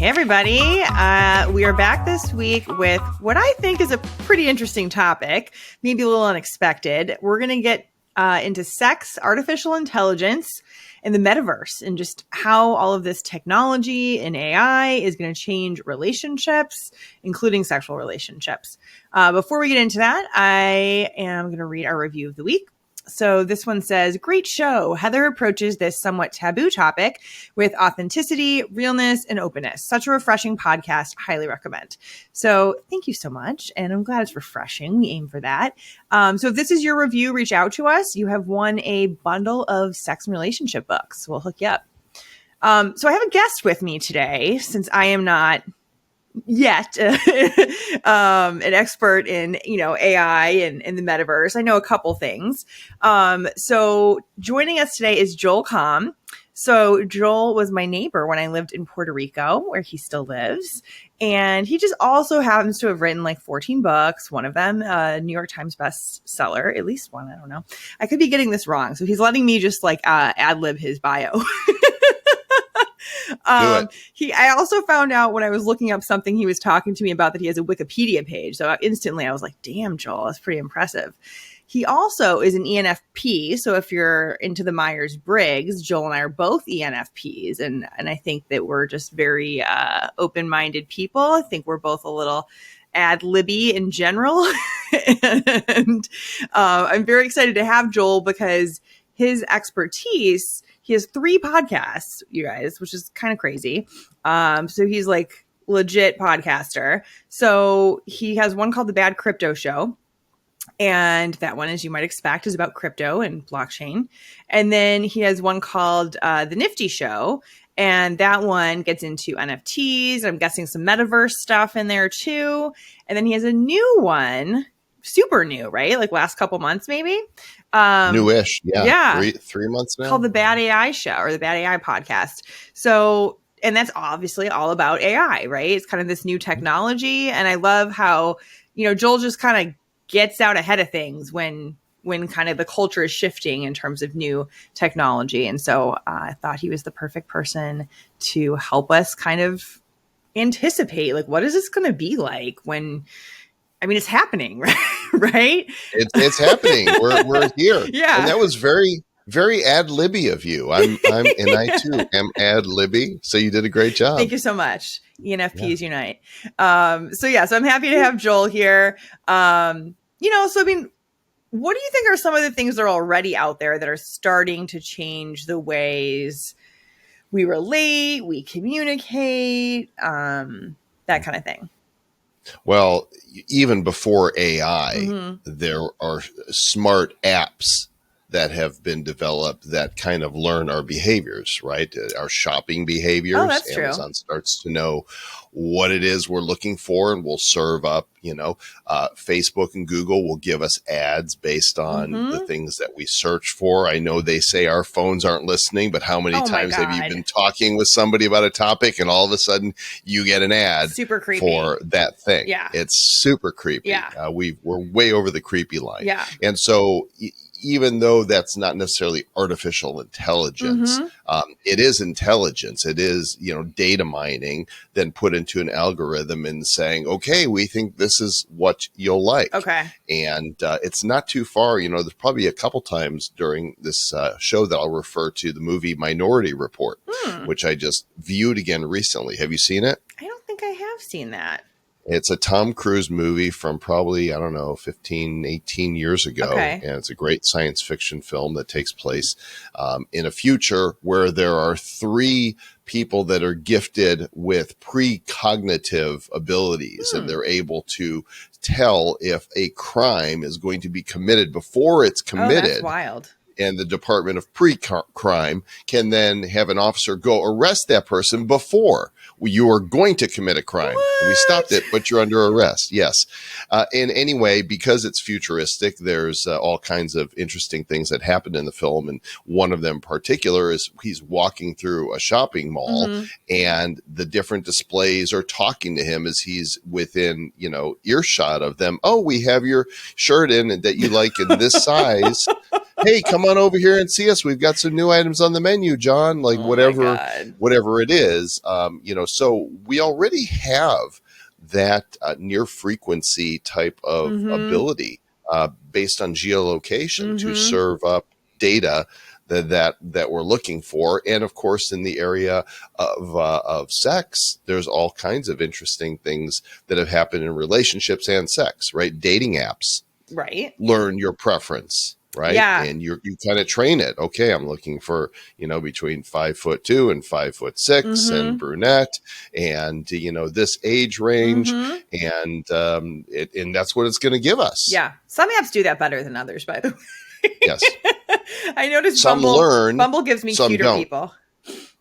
Hey, everybody. We are back this week with what I think is a pretty interesting topic, maybe a little unexpected. We're going to get into sex, artificial intelligence, and the metaverse, and just how all of this technology and AI is going to change relationships, including sexual relationships. Before we get into that, I am going to read our review of the week. So this one says, great show. Heather approaches this somewhat taboo topic with authenticity, realness, and openness. Such a refreshing podcast. Highly recommend. So thank you so much. And I'm glad it's refreshing. We aim for that. So if this is your review, reach out to us. You have won a bundle of sex and relationship books. We'll hook you up. So I have a guest with me today, since I am not yet an expert in, AI and the metaverse. I know a couple things. So joining us today is Joel Comm. So Joel was my neighbor when I lived in Puerto Rico, where he still lives. And he just also happens to have written like 14 books, one of them a New York Times bestseller, at least one. I don't know. I could be getting this wrong. So he's letting me just like ad-lib his bio. I also found out when I was looking up something he was talking to me about that he has a Wikipedia page. So instantly I was like, damn, Joel, that's pretty impressive. He also is an ENFP. So if you're into the Myers-Briggs, Joel and I are both ENFPs. And I think that we're just very open-minded people. I think we're both a little ad-libby in general. And I'm very excited to have Joel because his expertise, he has 3 podcasts, you guys, which is kind of crazy. So he's like legit podcaster. So he has one called The Bad Crypto Show. And that one, as you might expect, is about crypto and blockchain. And then he has one called The Nifty Show. And that one gets into NFTs. I'm guessing some metaverse stuff in there too. And then he has a new one, super new, right? Like last couple months, maybe. Newish. Yeah. 3 months now. Called The Bad AI Show or The Bad AI Podcast. So, and that's obviously all about AI, right? It's kind of this new technology. And I love how, Joel just kind of gets out ahead of things when kind of the culture is shifting in terms of new technology. And so I thought he was the perfect person to help us kind of anticipate, like, what is this going to be like when, it's happening, right? It's happening. We're here. Yeah. And that was very, very ad-libby of you. And I too am ad-libby. So you did a great job. Thank you so much. ENFPs Unite. So I'm happy to have Joel here. What do you think are some of the things that are already out there that are starting to change the ways we relate, we communicate, that kind of thing? Well, even before AI, there are smart apps that have been developed that kind of learn our behaviors, right? Our shopping behaviors. Oh, that's true. Amazon starts to know what it is we're looking for and will serve up, Facebook and Google will give us ads based on the things that we search for. I know they say our phones aren't listening, but how many times have you been talking with somebody about a topic and all of a sudden you get an ad super creepy for that thing? Yeah. It's super creepy. Yeah. We're way over the creepy line. Yeah. And so even though that's not necessarily artificial intelligence, it is intelligence. It is, data mining, then put into an algorithm and saying, okay, we think this is what you'll like. Okay. And it's not too far. There's probably a couple times during this show that I'll refer to the movie Minority Report, which I just viewed again recently. Have you seen it? I don't think I have seen that. It's a Tom Cruise movie from probably, 15, 18 years ago. Okay. And it's a great science fiction film that takes place in a future where there are 3 people that are gifted with precognitive abilities and they're able to tell if a crime is going to be committed before it's committed. Oh, that's wild. And the Department of Pre-Crime can then have an officer go arrest that person before you are going to commit a crime. What? We stopped it, but you're under arrest. Yes. And anyway, because it's futuristic, there's all kinds of interesting things that happen in the film. And one of them in particular is he's walking through a shopping mall and the different displays are talking to him as he's within, earshot of them. Oh, we have your shirt in that you like in this size. hey, come on over here and see us. We've got some new items on the menu, John. Like Oh my God. whatever it is. So we already have that near frequency type of ability based on geolocation to serve up data that we're looking for. And of course, in the area of sex, there's all kinds of interesting things that have happened in relationships and sex, right? Dating apps, right? learn your preference, right? Yeah. And you kind of train it. Okay, I'm looking for, between 5'2" and 5'6" and brunette, and this age range, and that's what it's going to give us. Yeah. Some apps do that better than others, by the way. Yes. I noticed Some learn, Bumble gives me some cuter don't. people.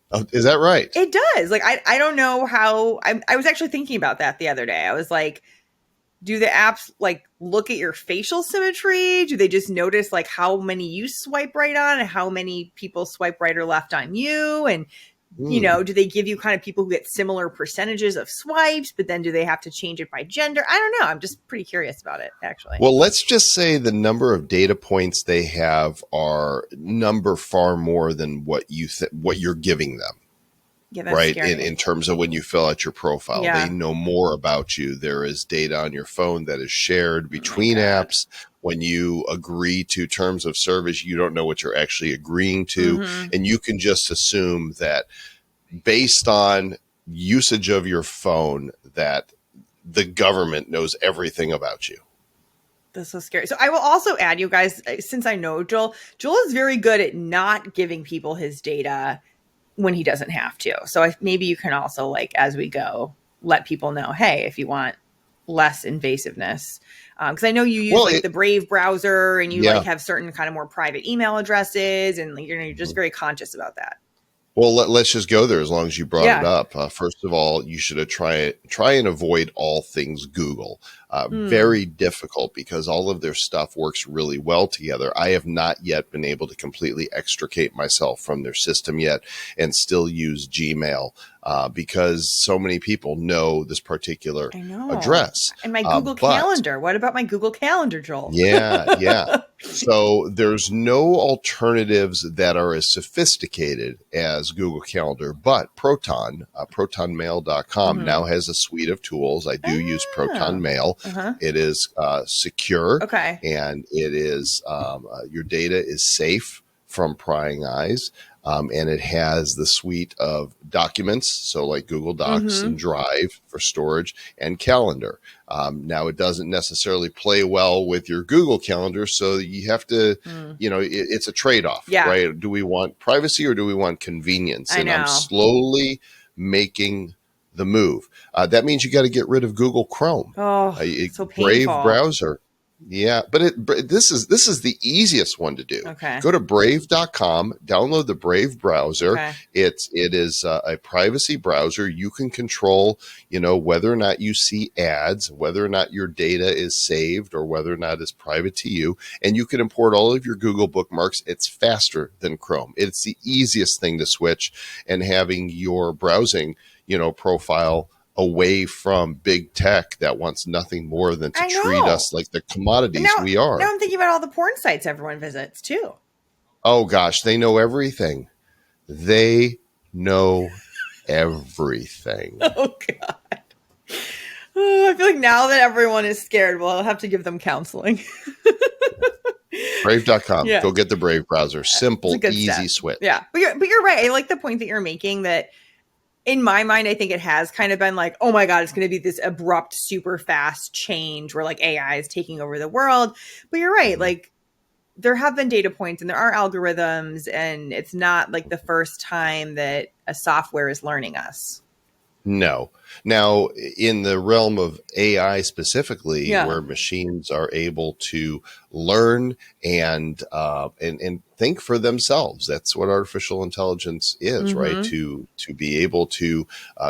Oh, is that right? It does. Like, I don't know how. I was actually thinking about that the other day. I was like, do the apps like look at your facial symmetry? Do they just notice like how many you swipe right on and how many people swipe right or left on you? And do they give you kind of people who get similar percentages of swipes, but then do they have to change it by gender? I don't know. I'm just pretty curious about it, actually. Well, let's just say the number of data points they have are number far more than what you're giving them. Yeah, that's right. scary. In terms of when you fill out your profile, Yeah. they know more about you. There is data on your phone that is shared between apps. When you agree to terms of service, you don't know what you're actually agreeing to. And you can just assume that based on usage of your phone, that the government knows everything about you. That's so scary. So I will also add, you guys, since I know Joel is very good at not giving people his data when he doesn't have to. So maybe you can also, like, as we go, let people know, hey, if you want less invasiveness. Because I know you use the Brave browser and you like have certain kind of more private email addresses, and you're just very conscious about that. Well, let's just go there as long as you brought it up. First of all, you should try and avoid all things Google. Very difficult because all of their stuff works really well together. I have not yet been able to completely extricate myself from their system yet and still use Gmail because so many people know this particular address. And my Google Calendar. What about my Google Calendar, Joel? Yeah. So there's no alternatives that are as sophisticated as Google Calendar, but Proton, protonmail.com now has a suite of tools. I do use Proton Mail. It is secure, and it is your data is safe from prying eyes, and it has the suite of documents, so like Google Docs and Drive for storage, and Calendar. Now, it doesn't necessarily play well with your Google Calendar, so you have to, it's a trade-off, right? Do we want privacy or do we want convenience? I'm slowly making the move. That means you got to get rid of Google Chrome. Oh, so painful. Brave browser. Yeah, but this is the easiest one to do. Okay. Go to brave.com, download the Brave browser. Okay. It is a privacy browser. You can control, whether or not you see ads, whether or not your data is saved, or whether or not it's private to you. And you can import all of your Google bookmarks. It's faster than Chrome. It's the easiest thing to switch, and having your browsing, profile away from big tech that wants nothing more than to treat us like the commodities we are. Now I'm thinking about all the porn sites everyone visits too. Oh gosh, they know everything. They know everything. Oh God. Oh, I feel like now that everyone is scared, I'll have to give them counseling. Brave.com. Go get the Brave browser. Simple, easy switch. Yeah. But you're right. I like the point that you're making, that in my mind, I think it has kind of been like, oh my God, it's going to be this abrupt, super fast change where like AI is taking over the world. But you're right. Like, there have been data points and there are algorithms, and it's not like the first time that a software is learning us. No. Now, in the realm of AI specifically, where machines are able to learn and think for themselves, that's what artificial intelligence is, right? To be able to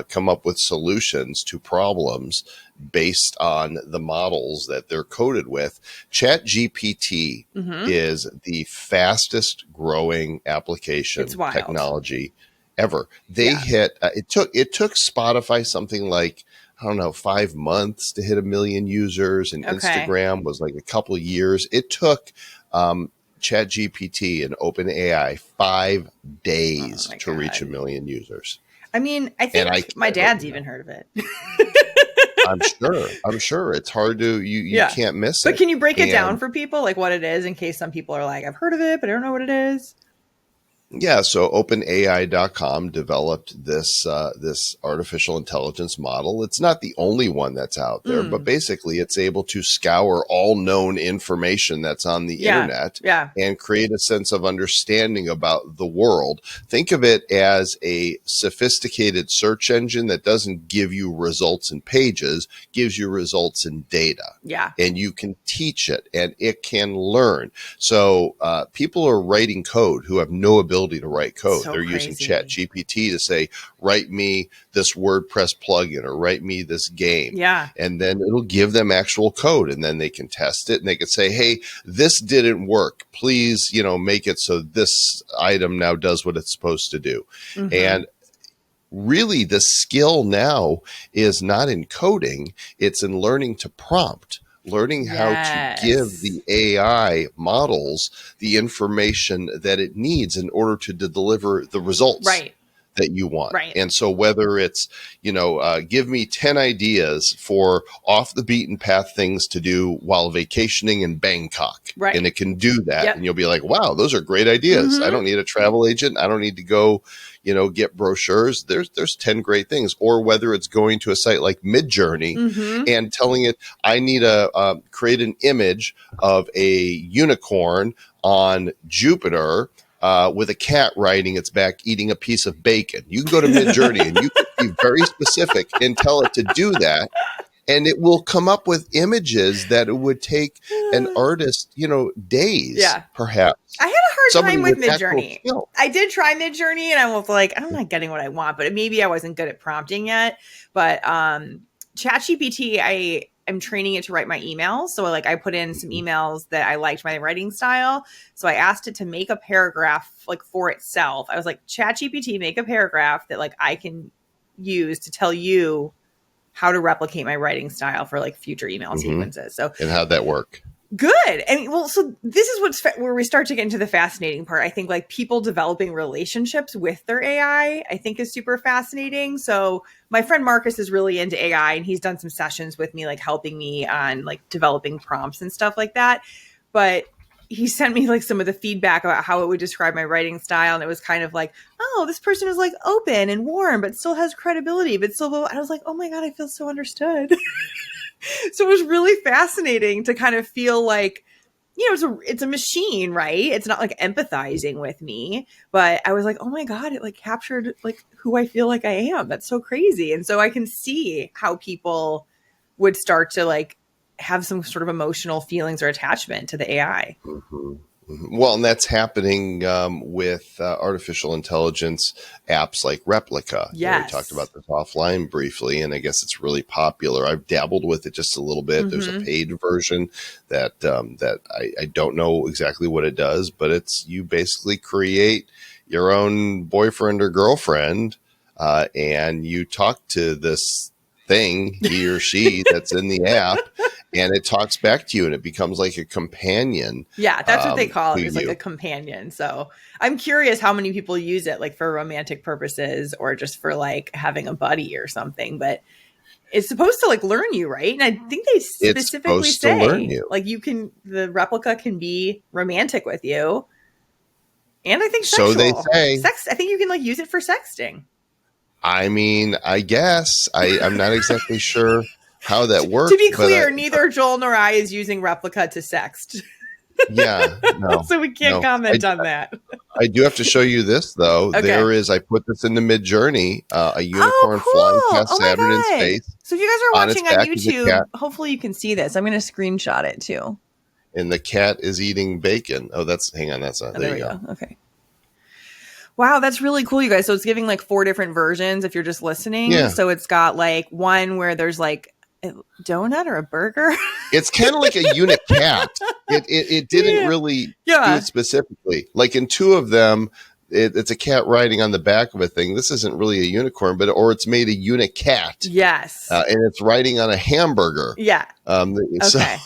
come up with solutions to problems based on the models that they're coded with. ChatGPT is the fastest growing application technology ever. They hit it took Spotify something like, I don't know, 5 months to hit 1 million users, and Instagram was like a couple of years. It took ChatGPT and OpenAI 5 days to reach 1 million users. I mean, I think my dad's even heard of it. I'm sure it's hard to, you can't miss it. But can you break it down for people, like what it is, in case some people are like, I've heard of it, but I don't know what it is? Yeah, so OpenAI.com developed this artificial intelligence model. It's not the only one that's out there, but basically it's able to scour all known information that's on the internet and create a sense of understanding about the world. Think of it as a sophisticated search engine that doesn't give you results in pages, gives you results in data. Yeah. And you can teach it and it can learn. So people are writing code who have no ability to write code. They're using ChatGPT to say, write me this WordPress plugin or write me this game. Yeah. And then it'll give them actual code and then they can test it and they can say, hey, this didn't work. Please, make it so this item now does what it's supposed to do. And really the skill now is not in coding. It's in learning to prompt. Learning how to give the AI models the information that it needs in order to deliver the results that you want. Right. And so whether it's, give me 10 ideas for off the beaten path things to do while vacationing in Bangkok. Right. And it can do that. And you'll be like, wow, those are great ideas. I don't need a travel agent. I don't need to go, get brochures. There's 10 great things. Or whether it's going to a site like Midjourney and telling it, I need to create an image of a unicorn on Jupiter with a cat riding its back eating a piece of bacon. You can go to Midjourney and you can be very specific and tell it to do that. And it will come up with images that it would take an artist, days, perhaps. I had a hard time with Midjourney. I did try Midjourney and I was like, I'm not getting what I want, but maybe I wasn't good at prompting yet. But ChatGPT, I'm training it to write my emails. So I put in some emails that I liked my writing style. So I asked it to make a paragraph for itself. I was like, ChatGPT, make a paragraph that I can use to tell you how to replicate my writing style for future email sequences. So, and how'd that work? Good. So this is where we start to get into the fascinating part. I think people developing relationships with their AI, I think is super fascinating. So my friend Marcus is really into AI and he's done some sessions with me, helping me on developing prompts and stuff like that. But he sent me some of the feedback about how it would describe my writing style. And it was kind of oh, this person is open and warm, but still has credibility, but still, I was like, oh my God, I feel so understood. So it was really fascinating to kind of feel it's a machine, right? It's not empathizing with me, but I was like, oh my God, it captured who I feel like I am. That's so crazy. And so I can see how people would start to have some sort of emotional feelings or attachment to the AI. Well, and that's happening with artificial intelligence apps like Replica. Yes. We talked about this offline briefly, and I guess it's really popular. I've dabbled with it just a little bit. There's a paid version that I don't know exactly what it does, but it's you basically create your own boyfriend or girlfriend, and you talk to this thing, he or she, that's in the app, and it talks back to you and it becomes like a companion. Yeah, that's what they call it, is a companion. So I'm curious how many people use it for romantic purposes or just for having a buddy or something. But it's supposed to learn you, right? And I think they specifically say to learn you. The replica can be romantic with you. And I think sexual. So they say. I think you can use it for sexting. I mean, I guess I'm not exactly sure how that works. To be clear, neither Joel nor I is using Replica to sext. Yeah, no. So we can't comment on that. I do have to show you this, though. Okay. I put this into Midjourney, a unicorn flying past Saturn in space. So if you guys are watching on YouTube, hopefully you can see this. I'm going to screenshot it too. And the cat is eating bacon. Oh, hang on. That's not. There you go. Okay. Wow, that's really cool, you guys. So it's giving 4 different versions if you're just listening. Yeah. So it's got one where there's a donut or a burger. It's kind of like a unit cat. It didn't really do it specifically. In 2 of them, it's a cat riding on the back of a thing. This isn't really a unicorn, or it's made a unicat. Yes. And it's riding on a hamburger. Yeah. So, Okay.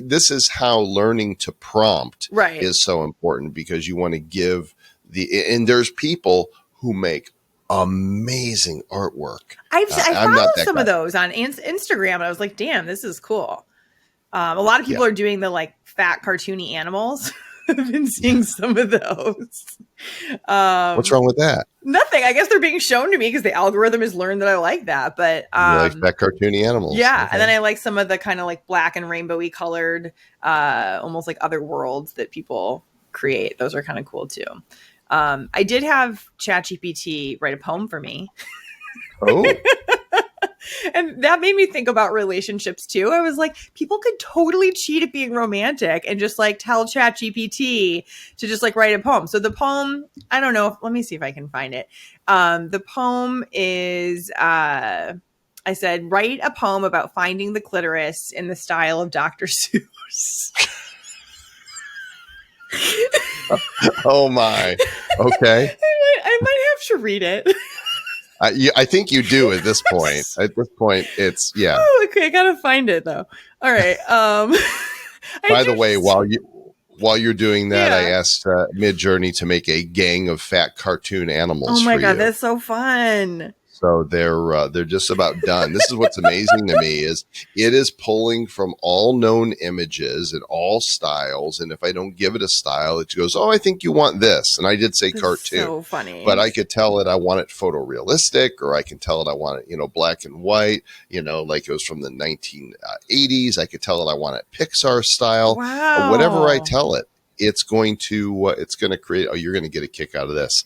this is how learning to prompt Right. is so important, because you want to give and there's people who make amazing artwork. I I'm follow not that some guy. of those on Instagram, and I was like, damn, this is cool. A lot of people are doing the like fat cartoony animals. I've been seeing some of those. What's wrong with that? Nothing. I guess they're being shown to me because the algorithm has learned that I like that. But You like fat cartoony animals. Yeah. Okay. And then I like some of the kind of like black and rainbowy colored, almost like other worlds that people create. Those are kind of cool too. I did have ChatGPT write a poem for me. Oh. And that made me think about relationships too. I was like, people could totally cheat at being romantic and just like tell ChatGPT to just like write a poem. So the poem, I don't know. Let me see if I can find it. The poem is, I said, write a poem about finding the clitoris in the style of Dr. Seuss. Oh my. Okay. I might have to read it. I think you do at this point. At this point, it's Oh, okay, I gotta find it though. All right. By the way, while you're doing that, I Yeah. asked Midjourney to make a gang of fat cartoon animals. Oh my for god, you. that's so fun. So they're just about done. This is what's amazing to me is it is pulling from all known images and all styles. And if I don't give it a style, it goes, "Oh, I think you want this." And I did say That's cartoon, so funny. but I could tell it I want it photorealistic, or I can tell it I want it, black and white. Like it was from the 1980s. I could tell it I want it Pixar style. Wow. Whatever I tell it, it's going to create. Oh, you're going to get a kick out of this.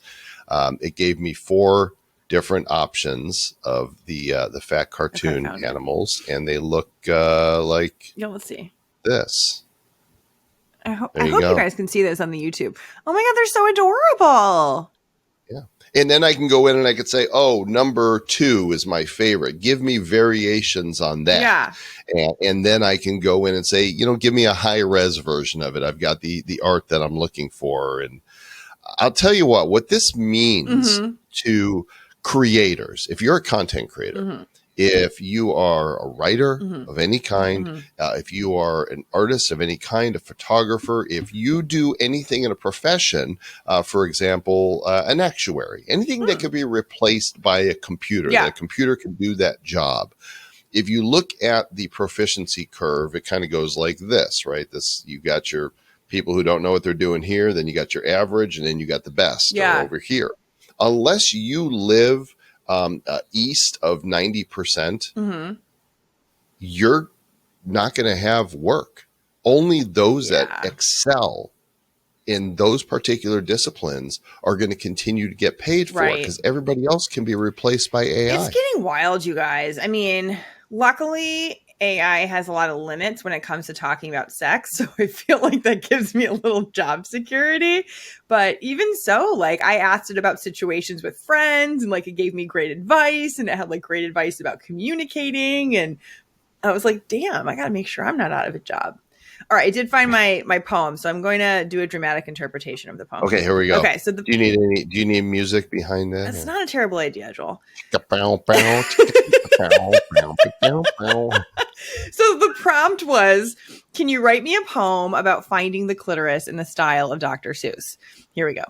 It gave me 4 different options of the fat cartoon animals, and they look like let's see this. I hope you guys can see this on the YouTube. Oh my god, they're so adorable. Yeah. And then I can go in and I could say, oh, number 2 is my favorite. Give me variations on that. Yeah. And then I can go in and say, give me a high res version of it. I've got the art that I'm looking for. And I'll tell you what this means to creators. If you're a content creator, if you are a writer of any kind, if you are an artist of any kind, a photographer, if you do anything in a profession, for example, an actuary, anything that could be replaced by a computer, that a computer can do that job. If you look at the proficiency curve, it kind of goes like this, right? You got your people who don't know what they're doing here, then you got your average, and then you got the best over here. Unless you live east of 90%, you're not going to have work. Only those that excel in those particular disciplines are going to continue to get paid for it, because everybody else can be replaced by AI. It's getting wild, you guys. I mean, luckily AI has a lot of limits when it comes to talking about sex. So I feel like that gives me a little job security. But even so, like I asked it about situations with friends and like it gave me great advice, and it had like great advice about communicating. And I was like, damn, I got to make sure I'm not out of a job. All right, I did find my poem, so I'm going to do a dramatic interpretation of the poem. Okay, here we go. Okay, so do you need music behind that? That's not a terrible idea, Joel. So the prompt was, can you write me a poem about finding the clitoris in the style of Dr. Seuss? Here we go.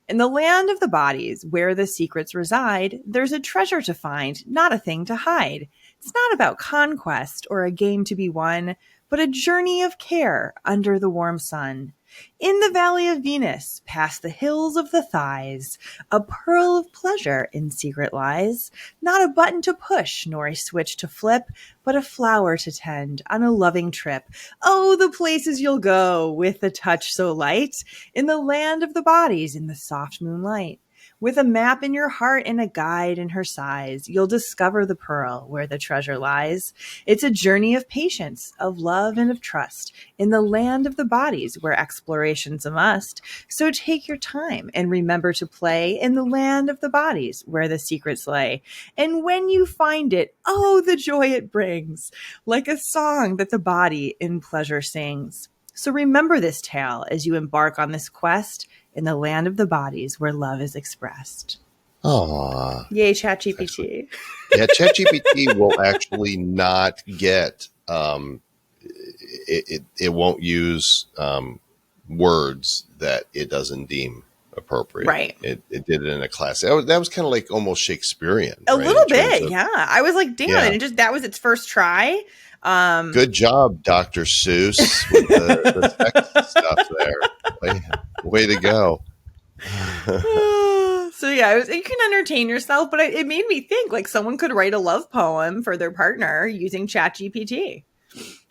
In the land of the bodies, where the secrets reside, there's a treasure to find, not a thing to hide. It's not about conquest or a game to be won, but a journey of care under the warm sun. In the valley of Venus, past the hills of the thighs, a pearl of pleasure in secret lies. Not a button to push, nor a switch to flip, but a flower to tend on a loving trip. Oh, the places you'll go with a touch so light, in the land of the bodies in the soft moonlight. With a map in your heart and a guide in her size, you'll discover the pearl where the treasure lies. It's a journey of patience, of love, and of trust in the land of the bodies where exploration's a must. So take your time and remember to play in the land of the bodies where the secrets lay. And when you find it, oh, the joy it brings, like a song that the body in pleasure sings. So remember this tale as you embark on this quest in the land of the bodies where love is expressed. Aw. Yay, ChatGPT. Yeah, ChatGPT will actually not get it won't use words that it doesn't deem appropriate. Right. It did it in a class. That was kind of like almost Shakespearean. A right? little bit, yeah. I was like, damn, Yeah. and that was its first try. Good job, Dr. Seuss, with the sex stuff there. Way to go. So yeah, you can entertain yourself, but it made me think like someone could write a love poem for their partner using ChatGPT.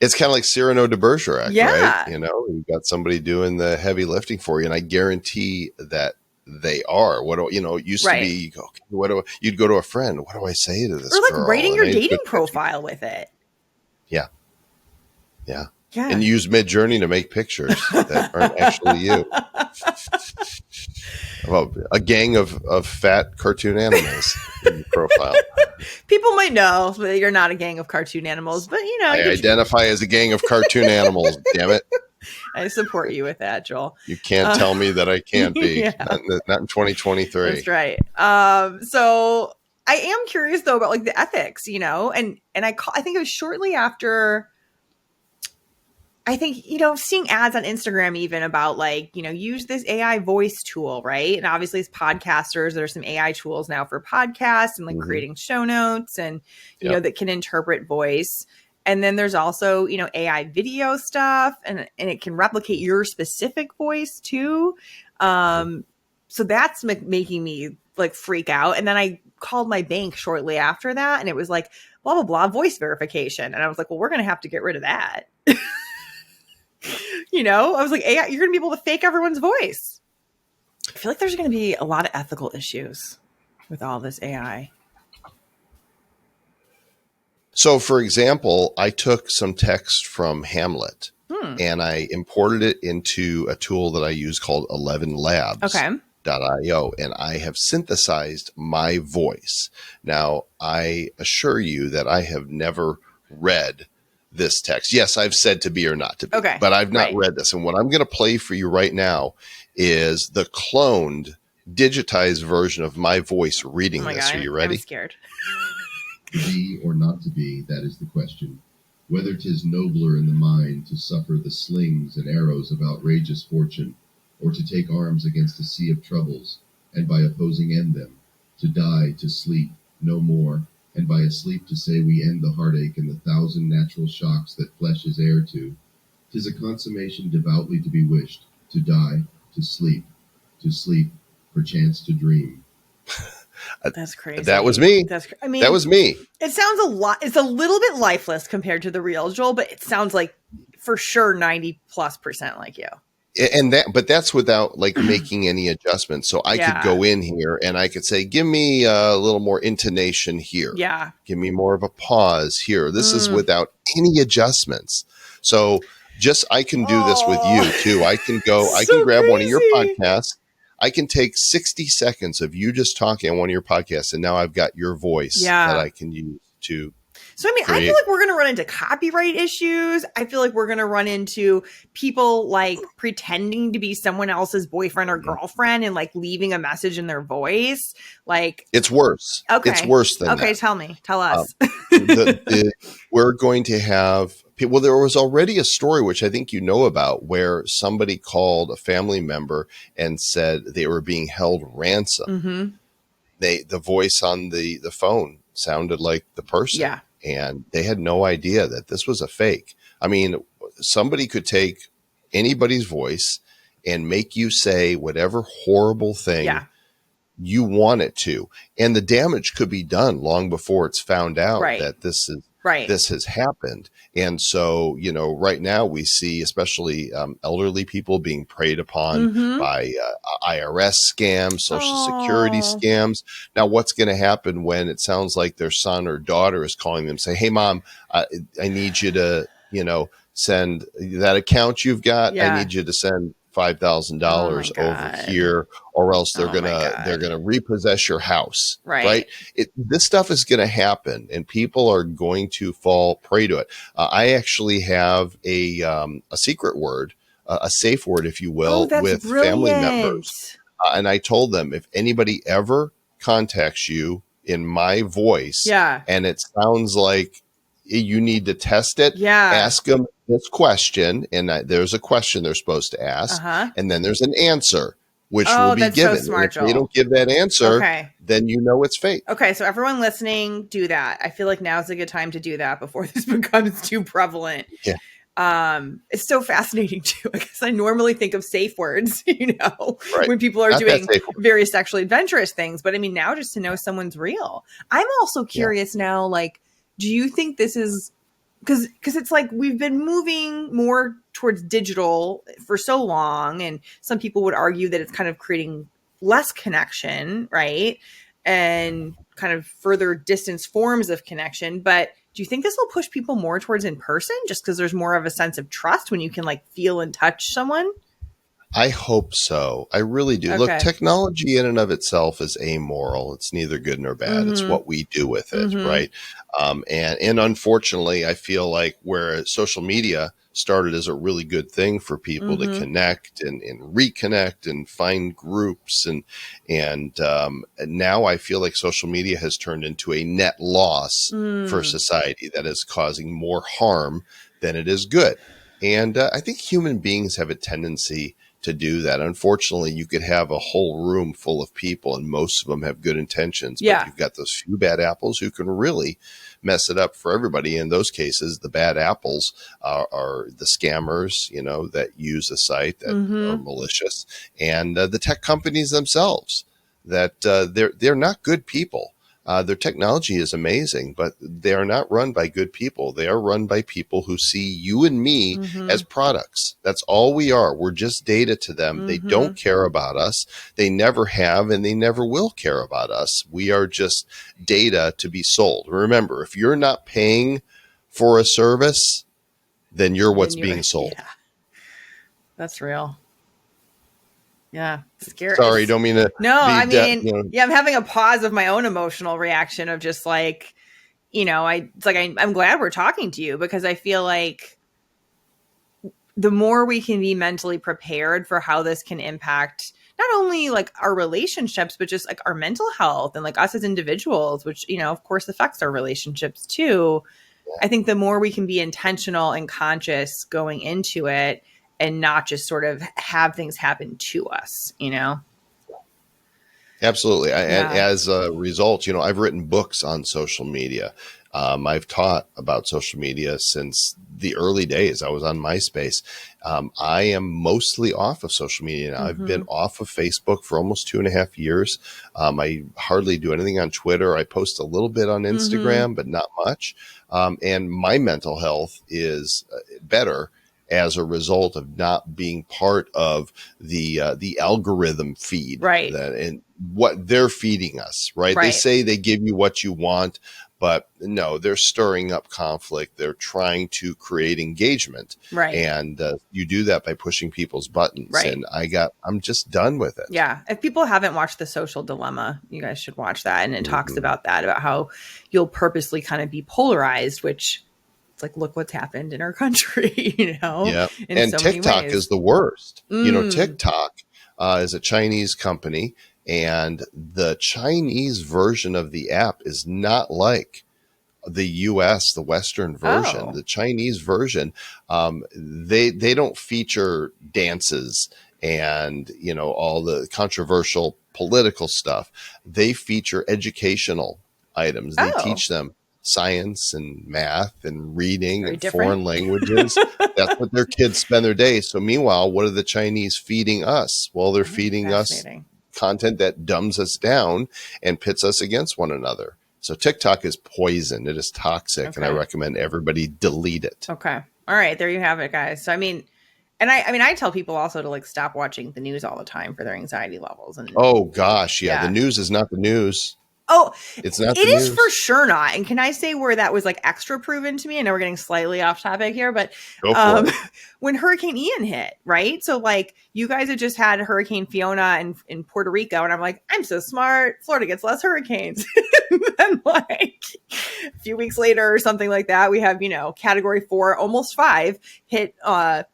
It's kind of like Cyrano de Bergerac, Yeah. right? You got somebody doing the heavy lifting for you, and I guarantee that they are. It used to be, you go, okay, you'd go to a friend. What do I say to this Or like girl? writing your dating profile with it. Yeah. And use Midjourney to make pictures that aren't actually you. Well, a gang of fat cartoon animals in your profile. People might know that you're not a gang of cartoon animals, but I identify as a gang of cartoon animals. Damn it! I support you with that, Joel. You can't tell me that I can't be. Yeah. Not in 2023. That's right. So I am curious though about like the ethics, and I think it was shortly after. I think, seeing ads on Instagram even about like, use this AI voice tool, right? And obviously as podcasters, there's some AI tools now for podcasts and like creating show notes and, that can interpret voice. And then there's also, AI video stuff and it can replicate your specific voice too. So that's making me like freak out. And then I called my bank shortly after that and it was like, blah, blah, blah, voice verification. And I was like, well, we're going to have to get rid of that. I was like, AI, you're going to be able to fake everyone's voice. I feel like there's going to be a lot of ethical issues with all this AI. So, for example, I took some text from Hamlet and I imported it into a tool that I use called 11 Labs.io, and I have synthesized my voice. Now, I assure you that I have never read this text. Yes, I've said to be or not to be, but I've not read this. And what I'm going to play for you right now is the cloned, digitized version of my voice reading this. Are you ready? I'm scared. To be or not to be, that is the question. Whether 'tis nobler in the mind to suffer the slings and arrows of outrageous fortune, or to take arms against a sea of troubles, and by opposing end them, to die, to sleep, no more, and by a sleep to say we end the heartache and the thousand natural shocks that flesh is heir to. 'Tis a consummation devoutly to be wished, to die, to sleep, perchance to dream. That's crazy. That was me. That was me. It sounds a lot. It's a little bit lifeless compared to the real Joel, but it sounds like for sure 90+% like you. But that's without like making any adjustments. So I could go in here and I could say, give me a little more intonation here. Yeah. Give me more of a pause here. This is without any adjustments. So I can do this with you too. I can grab one of your podcasts. I can take 60 seconds of you just talking on one of your podcasts. And now I've got your voice that I can use to. So, I feel like we're going to run into copyright issues. I feel like we're going to run into people like pretending to be someone else's boyfriend or girlfriend and like leaving a message in their voice. Like it's worse. Okay. It's worse than that. Okay. Tell us. We're going to have people. There was already a story, which I think you know about, where somebody called a family member and said they were being held ransom. The voice on the phone sounded like the person. Yeah. And they had no idea that this was a fake. I mean, somebody could take anybody's voice and make you say whatever horrible thing you want it to. And the damage could be done long before it's found out that this has happened. And so, right now we see especially elderly people being preyed upon by IRS scams, Social Security scams. Now, what's going to happen when it sounds like their son or daughter is calling them, say, hey, mom, I need you to, send that account you've got. I need you to send $5,000 over here, or else they're gonna repossess your house. Right? This stuff is going to happen, and people are going to fall prey to it. I actually have a secret word a safe word, if you Oh, will, that's with family brilliant. members. And I told them, if anybody ever contacts you in my voice Yeah. and it sounds like you need to test it, Yeah. ask them this question. And there's a question they're supposed to ask. Uh-huh. And then there's an answer, which Oh, will be that's given. so smart, And if they Joel. don't give that answer, Okay. then you know it's fake. Okay, so everyone listening, do that. I feel like now's a good time to do that before this becomes too prevalent. Yeah. It's so fascinating too. I guess I normally think of safe words, Right. when people are Not that doing safe word. very sexually adventurous things. But I mean, now just to know someone's real. I'm also curious now, like, do you think this is because it's like we've been moving more towards digital for so long, and some people would argue that it's kind of creating less connection, right? And kind of further distance forms of connection. But do you think this will push people more towards in person just because there's more of a sense of trust when you can like feel and touch someone? I hope so. I really do. Okay. Look, technology in and of itself is amoral. It's neither good nor bad. It's what we do with it, right? And unfortunately, I feel like where social media started as a really good thing for people to connect and reconnect and find groups, and now I feel like social media has turned into a net loss for society that is causing more harm than it is good. And I think human beings have a tendency to do that. Unfortunately, you could have a whole room full of people and most of them have good intentions, but you've got those few bad apples who can really mess it up for everybody. In those cases, the bad apples are the scammers, that use the site that are malicious, and the tech companies themselves that they're not good people. Their technology is amazing, but they are not run by good people. They are run by people who see you and me as products. That's all we are. We're just data to them. They don't care about us. They never have, and they never will care about us. We are just data to be sold. Remember, if you're not paying for a service, then you're what's being sold. Yeah. That's real. Yeah. Scary. Sorry, don't mean to. No, I mean, I'm having a pause of my own emotional reaction of just like, I'm glad we're talking to you because I feel like the more we can be mentally prepared for how this can impact not only like our relationships, but just like our mental health and like us as individuals, which, of course affects our relationships too. I think the more we can be intentional and conscious going into it, and not just sort of have things happen to us, Absolutely. And as a result, I've written books on social media. I've taught about social media since the early days. I was on MySpace. I am mostly off of social media now. I've been off of Facebook for almost 2.5 years. I hardly do anything on Twitter. I post a little bit on Instagram, but not much. And my mental health is better as a result of not being part of the algorithm feed, right? And what they're feeding us, right? They say they give you what you want, but no, they're stirring up conflict. They're trying to create engagement, right? And you do that by pushing people's buttons. Right. And I'm just done with it. Yeah. If people haven't watched The Social Dilemma, you guys should watch that. And it talks about that, about how you'll purposely kind of be polarized, which it's like, look what's happened in our country, Yeah. And so TikTok is the worst. TikTok is a Chinese company, and the Chinese version of the app is not like the US, the Western version. Oh. The Chinese version, they don't feature dances and, all the controversial political stuff. They feature educational items. They teach them science and math and reading and foreign languages. That's what their kids spend their day. So meanwhile, what are the Chinese feeding us? Well, they're feeding us content that dumbs us down and pits us against one another. So TikTok is poison. It is toxic. And I recommend everybody delete it. Okay. All right. There you have it, guys. So, I tell people also to like stop watching the news all the time for their anxiety levels. And oh gosh. Yeah. The news is not the news. Oh, It's not it the is for news. sure not. And can I say where that was like extra proven to me? I know we're getting slightly off topic here, but Go for it. when Hurricane Ian hit, right? So like you guys had just had Hurricane Fiona in Puerto Rico, and I'm like, I'm so smart. Florida gets less hurricanes. And like a few weeks later or something like that, we have, Category 4, almost 5 hit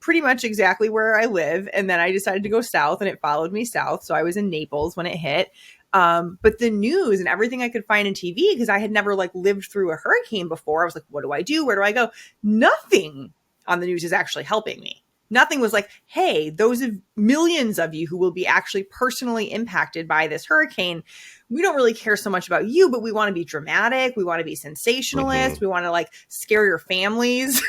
pretty much exactly where I live. And then I decided to go south, and it followed me south. So I was in Naples when it hit. But the news and everything I could find in TV, because I had never like lived through a hurricane before, I was like, what do I do? Where do I go? Nothing on the news is actually helping me. Nothing was like, hey, those of millions of you who will be actually personally impacted by this hurricane, we don't really care so much about you, but we want to be dramatic. We want to be sensationalist. We want to like scare your families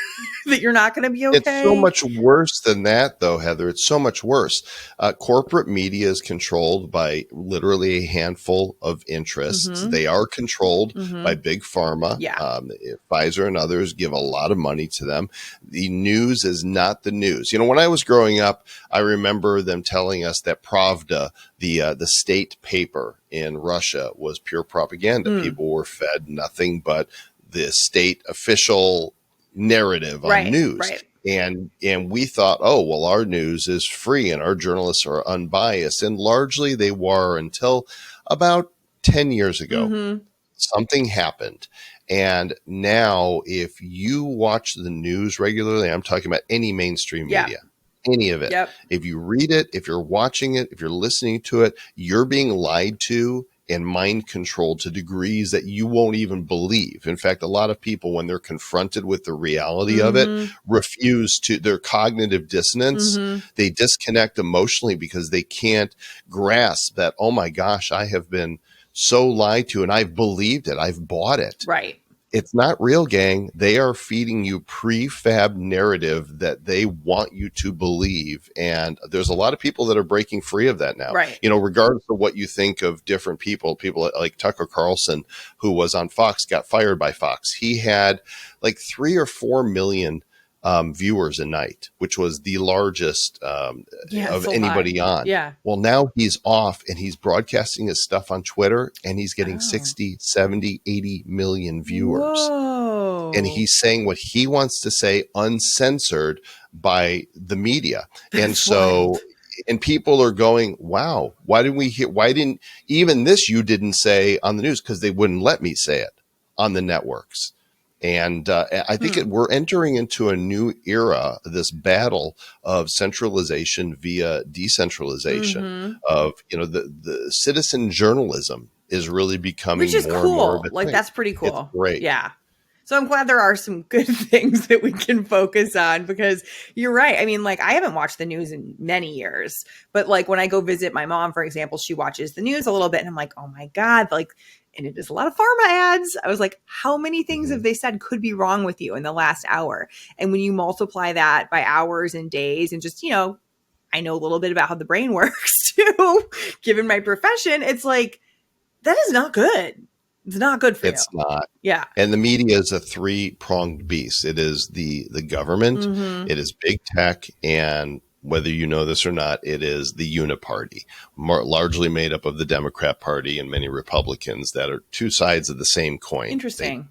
that you're not going to be okay. It's so much worse than that, though, Heather. It's so much worse. Corporate media is controlled by literally a handful of interests. They are controlled by big pharma. Yeah. Pfizer and others give a lot of money to them. The news is not the news. When I was growing up, I remember them telling us that Pravda, the state paper in Russia, was pure propaganda. People were fed nothing but the state official narrative on news. Right. And we thought, oh, well, our news is free and our journalists are unbiased. And largely they were until about 10 years ago. Something happened. And now if you watch the news regularly, I'm talking about any mainstream media, any of it. If you read it, if you're watching it, if you're listening to it, you're being lied to and mind controlled to degrees that you won't even believe. In fact, a lot of people, when they're confronted with the reality of it, refuse to, their cognitive dissonance, they disconnect emotionally because they can't grasp that, oh my gosh, I have been so lied to and I've believed it. I've bought it. Right. It's not real, gang. They are feeding you prefab narrative that they want you to believe. And there's a lot of people that are breaking free of that now. Right. Regardless of what you think of different people like Tucker Carlson, who was on Fox, got fired by Fox. He had like 3 or 4 million viewers a night, which was the largest of anybody on. Yeah. Well, now he's off and he's broadcasting his stuff on Twitter and he's getting 60, 70, 80 million viewers. Whoa. And he's saying what he wants to say uncensored by the media. And so, and people are going, wow, why didn't even this you didn't say on the news? Because they wouldn't let me say it on the networks. And I think we're entering into a new era, this battle of centralization via decentralization of, the citizen journalism is really becoming which is more cool. and more of a like thing. That's pretty cool. It's great. Yeah. So I'm glad there are some good things that we can focus on, because you're right. I mean, like, I haven't watched the news in many years, but like when I go visit my mom, for example, she watches the news a little bit and I'm like, oh my God, like, and it is a lot of pharma ads. I was like, how many things have they said could be wrong with you in the last hour? And when you multiply that by hours and days and just, I know a little bit about how the brain works too, given my profession, it's like, that is not good. It's not good for you. It's not. Yeah. And the media is a 3-pronged beast. It is the government, it is big tech, and whether you know this or not, it is the uniparty, largely made up of the Democrat Party and many Republicans that are two sides of the same coin. Interesting.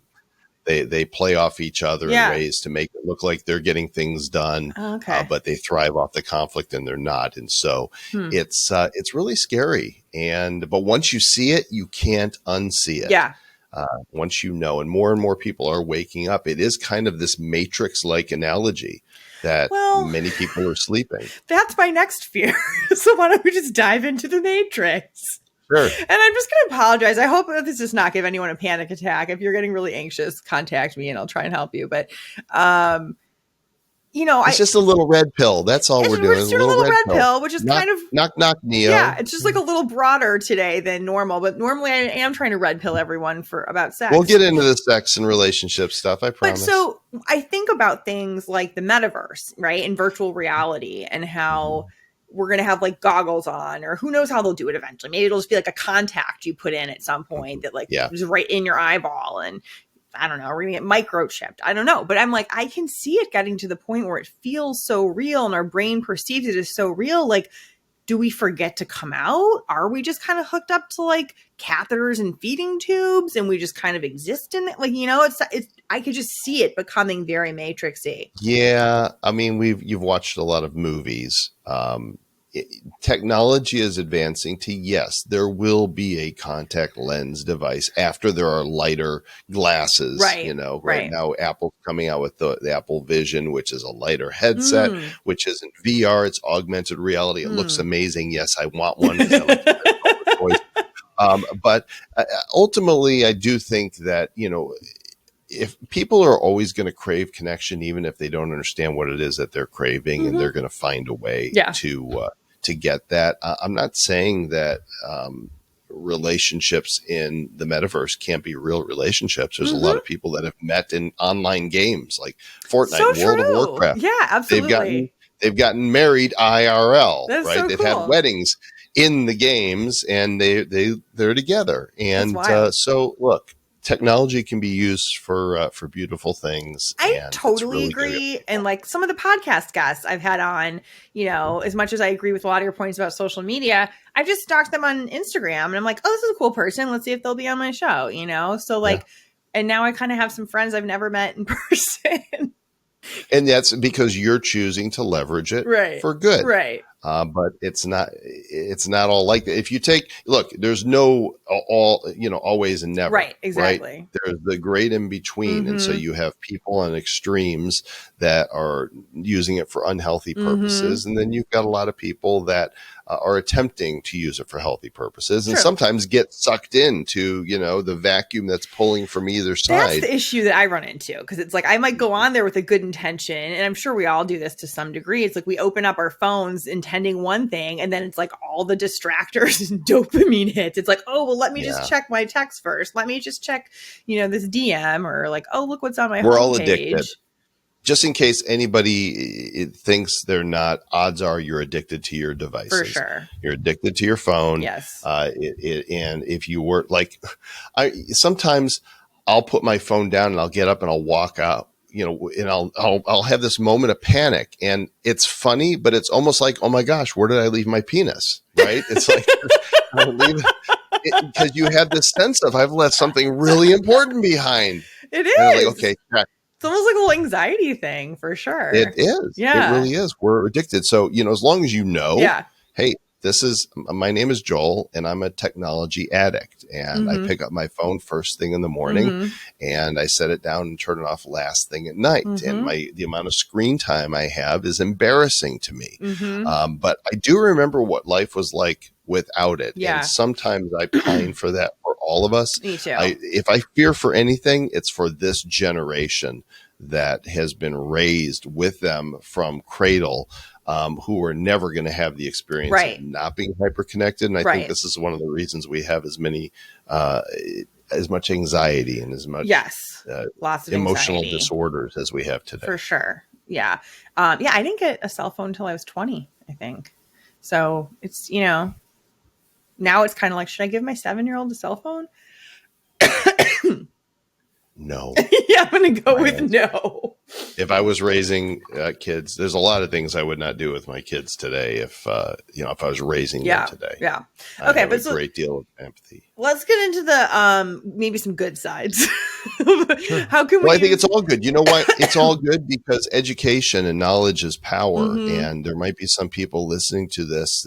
They play off each other in ways to make it look like they're getting things done, but they thrive off the conflict and they're not. And so it's really scary. But once you see it, you can't unsee it. Yeah. Once and more people are waking up. It is kind of this Matrix-like analogy that many people are sleeping. That's my next fear. So why don't we just dive into the Matrix? Sure. And I'm just going to apologize. I hope that this does not give anyone a panic attack. If you're getting really anxious, contact me and I'll try and help you. But, it's just a little red pill. That's all we're doing. We're just doing a little red pill, which is kind of knock, Neo. Yeah, it's just like a little broader today than normal. But normally I am trying to red pill everyone about sex. We'll get into the sex and relationship stuff, I promise. But so I think about things like the metaverse, right? And virtual reality, and how we're going to have like goggles on, or who knows how they'll do it eventually. Maybe it'll just be like a contact you put in at some point that is right in your eyeball. And I don't know, we're going to get microchipped. I don't know. But I'm like, I can see it getting to the point where it feels so real and our brain perceives it as so real. Like, do we forget to come out? Are we just kind of hooked up to like catheters and feeding tubes and we just kind of exist in it? Like, you know, it's I could just see it becoming very matrixy. Yeah. I mean, you've watched a lot of movies. Technology is advancing to, yes, there will be a contact lens device after there are lighter glasses. Right, You know, right. now Apple's coming out with the Apple Vision, which is a lighter headset, which isn't VR, it's augmented reality. It looks amazing. Yes, I want one because I like the toys. But ultimately, I do think that, you know, if people are always going to crave connection, even if they don't understand what it is that they're craving, and they're going to find a way to get that. I'm not saying that relationships in the metaverse can't be real relationships. There's a lot of people that have met in online games like Fortnite, World of Warcraft. Yeah, absolutely. They've gotten married IRL, That's right? so They've cool. had weddings in the games, and they're together. And so look, technology can be used for beautiful things. I totally agree. And like some of the podcast guests I've had on, you know, as much as I agree with a lot of your points about social media, I've just stalked them on Instagram and I'm like, oh, this is a cool person. Let's see if they'll be on my show, you know? So like, and now I kind of have some friends I've never met in person. And that's because you're choosing to leverage it for good. Right. But it's not all like that. If you look, there's no always and never. Right. Exactly. Right? There's the great in between. And so you have people on extremes that are using it for unhealthy purposes. And then you've got a lot of people that are attempting to use it for healthy purposes and sometimes get sucked into, you know, the vacuum that's pulling from either side. That's the issue that I run into, because it's like I might go on there with a good intention, and I'm sure we all do this to some degree. It's like we open up our phones intending one thing, and then it's like all the distractors and dopamine hits. It's like, oh, well, let me just check my text first. Let me just check, you know, this DM, or like, oh, look what's on my homepage. We're all addicted. Just in case anybody thinks they're not, odds are you're addicted to your devices. For sure. You're addicted to your phone. Yes. And if you were like, sometimes I'll put my phone down and I'll get up and I'll walk out, you know, and I'll have this moment of panic, and it's funny, but it's almost like, oh my gosh, where did I leave my penis? Right? It's like, because you have this sense of, I've left something really important behind. It is. And I'm like, okay. It's almost like a little anxiety thing, for sure. It is. Yeah. It really is. We're addicted. So, you know, as long as you know, hey, my name is Joel and I'm a technology addict, and I pick up my phone first thing in the morning and I set it down and turn it off last thing at night. And the amount of screen time I have is embarrassing to me. But I do remember what life was like without it. Yeah. And sometimes I pine for that for all of us. Me too. If I fear for anything, it's for this generation that has been raised with them from cradle, who are never going to have the experience of not being hyper-connected. And I think this is one of the reasons we have as much anxiety and as much lots of emotional anxiety. Disorders as we have today. For sure. Yeah. I didn't get a cell phone until I was 20, I think. So it's, you know, now it's kind of like, should I give my 7-year-old a cell phone? No. I'm going to go with no. If I was raising kids, there's a lot of things I would not do with my kids today. If I was raising them today. Yeah. Okay. I have a great deal of empathy. Let's get into the, maybe some good sides. How can we? Well, I think it's all good. You know what? It's all good because education and knowledge is power. And there might be some people listening to this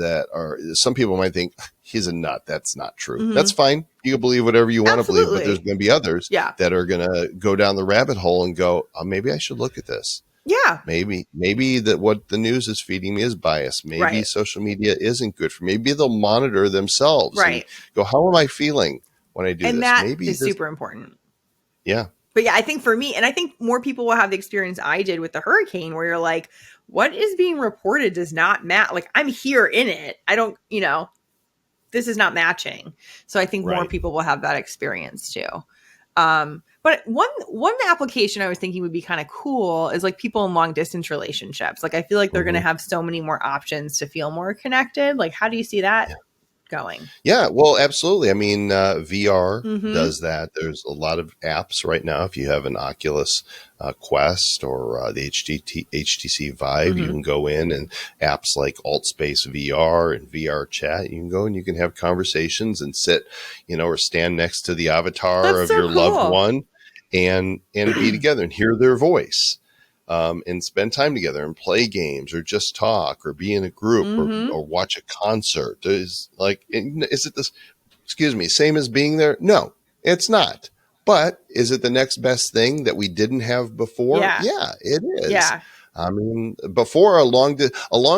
some people might think he's a nut. That's not true. That's fine. You can believe whatever you want to believe, but there's going to be others that are going to go down the rabbit hole and go, oh, maybe I should look at this. Yeah. Maybe that what the news is feeding me is biased. Maybe social media isn't good for me. Maybe they'll monitor themselves and go, how am I feeling when I do this? And that is super important. Yeah. But yeah, I think for me, and I think more people will have the experience I did with the hurricane, where you're like, what is being reported does not match. Like, I'm here in it. I don't, you know, this is not matching. So I think more people will have that experience too. But one application I was thinking would be kind of cool is like people in long distance relationships. Like, I feel like they're going to have so many more options to feel more connected. Like, how do you see that? going. Yeah, well, absolutely. I mean, VR Mm-hmm. does that. There's a lot of apps right now. If you have an Oculus Quest or the HTC Vive, you can go in and apps like AltSpace VR and VR Chat. You can go and you can have conversations and sit, or stand next to the avatar That's of so your loved cool. one and be together and hear their voice. And spend time together and play games or just talk or be in a group or watch a concert. Is it this, excuse me, same as being there? No, it's not. But is it the next best thing that we didn't have before? Yeah, it is. Yeah. I mean, before a long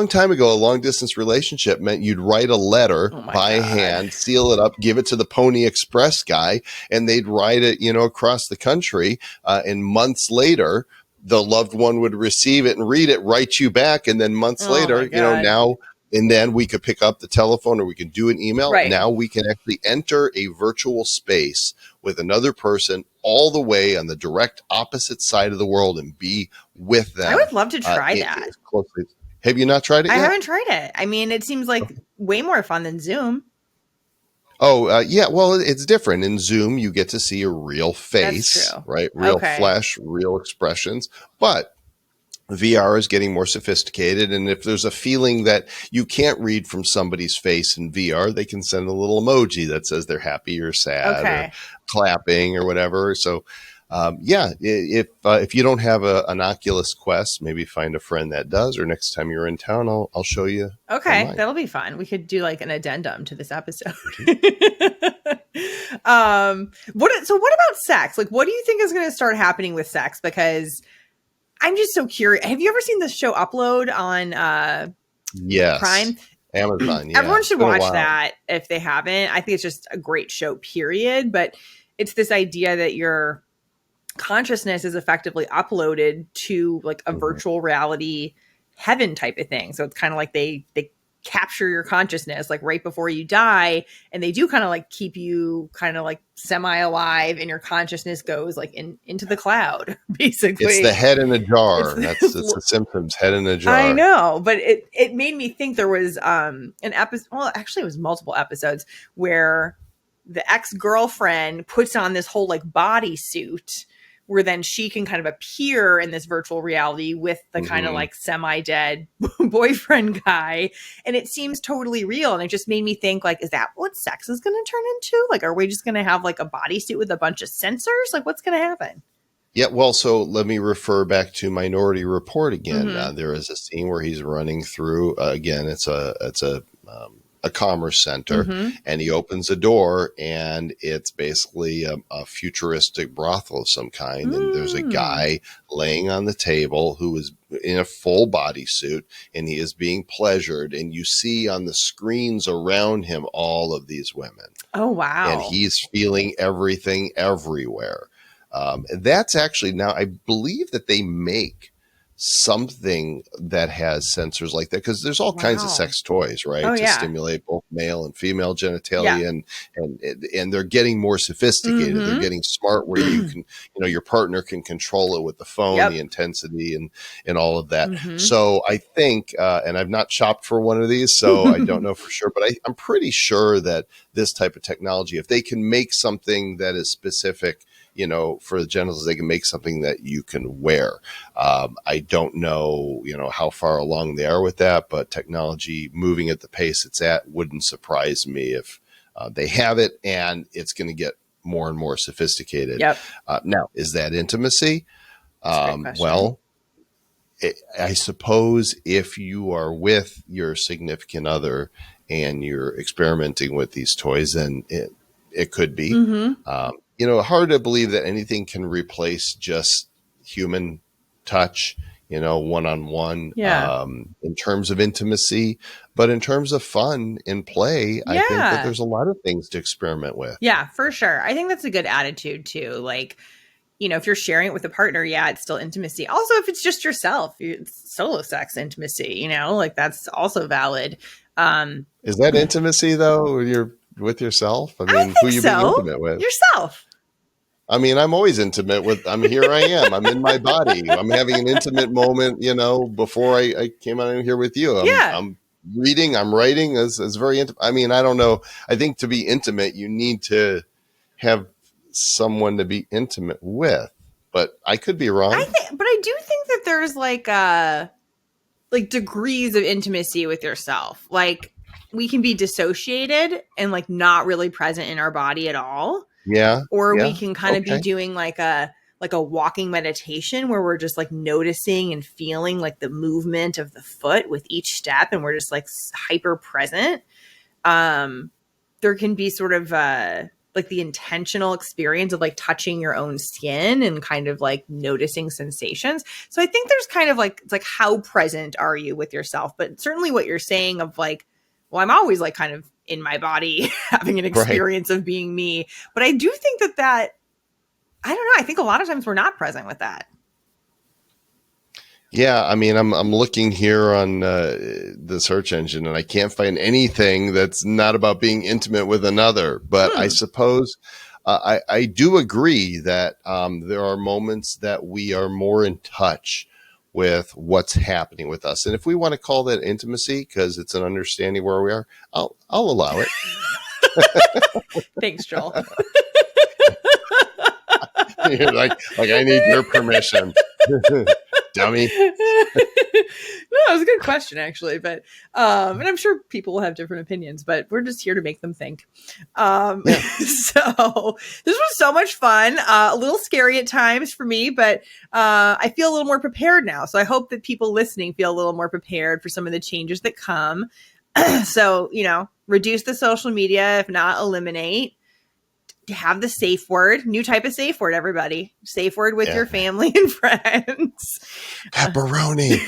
time ago, a long distance relationship meant you'd write a letter by hand, seal it up, give it to the Pony Express guy, and they'd write it, across the country. And months later, the loved one would receive it and read it, write you back. And then months later, now, and then we could pick up the telephone or we can do an email. Right. Now we can actually enter a virtual space with another person all the way on the direct opposite side of the world and be with them. I would love to try that. Have you not tried it yet? I haven't tried it. I mean, it seems like way more fun than Zoom. Oh, yeah. Well, it's different. In Zoom, you get to see a real face, right? Real flesh, real expressions. But VR is getting more sophisticated. And if there's a feeling that you can't read from somebody's face in VR, they can send a little emoji that says they're happy or sad or clapping or whatever. So, if you don't have an Oculus Quest, maybe find a friend that does, or next time you're in town, I'll show you. Okay, online. that'll be fun. We could do like an addendum to this episode. What about sex? Like, what do you think is going to start happening with sex? Because I'm just so curious. Have you ever seen this show Upload on Prime? Amazon. Yeah. Everyone should watch that if they haven't. I think it's just a great show, period. But it's this idea that your consciousness is effectively uploaded to like a virtual reality heaven type of thing. So it's kind of like they capture your consciousness like right before you die, and they do kind of like keep you kind of like semi-alive, and your consciousness goes like into the cloud, basically. It's the head in a jar. It's the Simpsons, head in a jar. I know, but it made me think there was an episode, well, actually it was multiple episodes where the ex-girlfriend puts on this whole like bodysuit where then she can kind of appear in this virtual reality with the kind of like semi-dead boyfriend guy. And it seems totally real. And it just made me think, like, is that what sex is going to turn into? Like, are we just going to have like a bodysuit with a bunch of sensors? Like, what's going to happen? Yeah, well, so let me refer back to Minority Report again. There is a scene where he's running through, again, it's a commerce center, and he opens a door, and it's basically a futuristic brothel of some kind. And there's a guy laying on the table who is in a full bodysuit, and he is being pleasured. And you see on the screens around him all of these women. Oh, wow. And he's feeling everything everywhere. That's actually, now I believe that they make something that has sensors like that, because there's all kinds of sex toys, right? To stimulate both male and female genitalia, and they're getting more sophisticated. They're getting smart where you can, your partner can control it with the phone, the intensity and all of that. So I think, and I've not shopped for one of these, so I don't know for sure, but I'm pretty sure that this type of technology, if they can make something that is specific, for the genitals, they can make something that you can wear. I don't know, how far along they are with that, but technology moving at the pace it's at wouldn't surprise me if they have it, and it's going to get more and more sophisticated. Now, is that intimacy? Well, I suppose if you are with your significant other and you're experimenting with these toys, then it could be. Hard to believe that anything can replace just human touch, one-on-one, in terms of intimacy. But in terms of fun and play, I think that there's a lot of things to experiment with. Yeah, for sure. I think that's a good attitude too. Like, if you're sharing it with a partner, it's still intimacy. Also, if it's just yourself, it's solo sex intimacy, like that's also valid. Is that intimacy though? When you're with yourself? I mean, who are you being intimate with? Yourself. I mean, I'm always intimate with, here I am. I'm in my body. I'm having an intimate moment, before I came out in here with you. I'm reading, I'm writing is very intimate. I mean, I don't know. I think to be intimate, you need to have someone to be intimate with, but I could be wrong. But I do think that there's like degrees of intimacy with yourself. Like we can be dissociated and like not really present in our body at all. Yeah. Or we can kind of be doing like a walking meditation where we're just like noticing and feeling like the movement of the foot with each step. And we're just like hyper present. There can be sort of like the intentional experience of like touching your own skin and kind of like noticing sensations. So I think there's kind of like, it's like, how present are you with yourself? But certainly what you're saying of like, well, I'm always like kind of in my body having an experience of being me. But I do think that, I don't know. I think a lot of times we're not present with that. Yeah, I mean, I'm looking here on the search engine, and I can't find anything that's not about being intimate with another. But I suppose I do agree that there are moments that we are more in touch with what's happening with us, and if we want to call that intimacy because it's an understanding where we are, I'll allow it. Thanks, Joel. You're like I need your permission. Dummy. No, it was a good question actually, but and I'm sure people will have different opinions, but we're just here to make them think. So this was so much fun, a little scary at times for me, but I feel a little more prepared now. So I hope that people listening feel a little more prepared for some of the changes that come. So, reduce the social media, if not eliminate. Have the safe word, new type of safe word, everybody. Safe word with your family and friends. Pepperoni.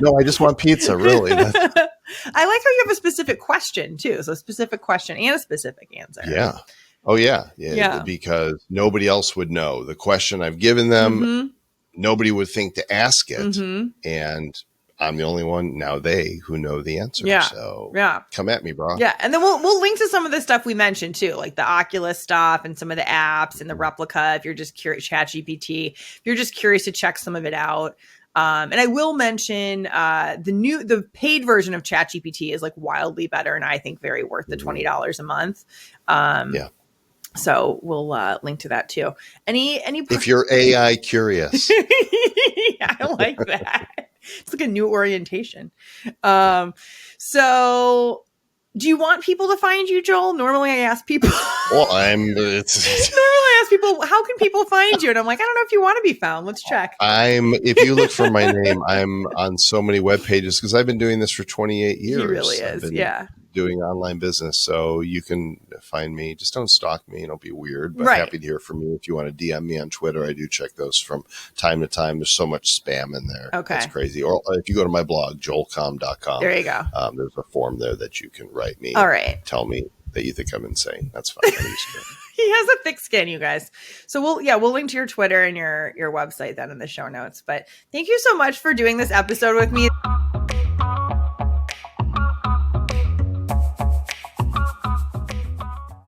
No, I just want pizza, really. I like how you have a specific question too. So a specific question and a specific answer. Yeah. Oh yeah. Because nobody else would know. The question I've given them, nobody would think to ask it. And I'm the only one now who know the answer. Yeah. So come at me, bro. Yeah. And then we'll link to some of the stuff we mentioned too, like the Oculus stuff and some of the apps and the replica. If you're just curious, ChatGPT, if you're just curious to check some of it out. And I will mention the paid version of ChatGPT is like wildly better and I think very worth the $20 a month. So we'll link to that too. If you're AI curious. Yeah, I like that. It's like a new orientation. So do you want people to find you, Joel? Normally I ask people. Well, normally I ask people, how can people find you? And I'm like, I don't know if you want to be found. Let's check. If you look for my name, I'm on so many web pages because I've been doing this for 28 years. He really is. Yeah. Doing online business. So you can find me. Just don't stalk me. Don't be weird, but happy to hear from you. If you want to DM me on Twitter, I do check those from time to time. There's so much spam in there. Okay. It's crazy. Or if you go to my blog, joelcomm.com. There you go. There's a form there that you can write me. All right. Tell me that you think I'm insane. That's fine. He has a thick skin, you guys. So we'll link to your Twitter and your website then in the show notes. But thank you so much for doing this episode with me.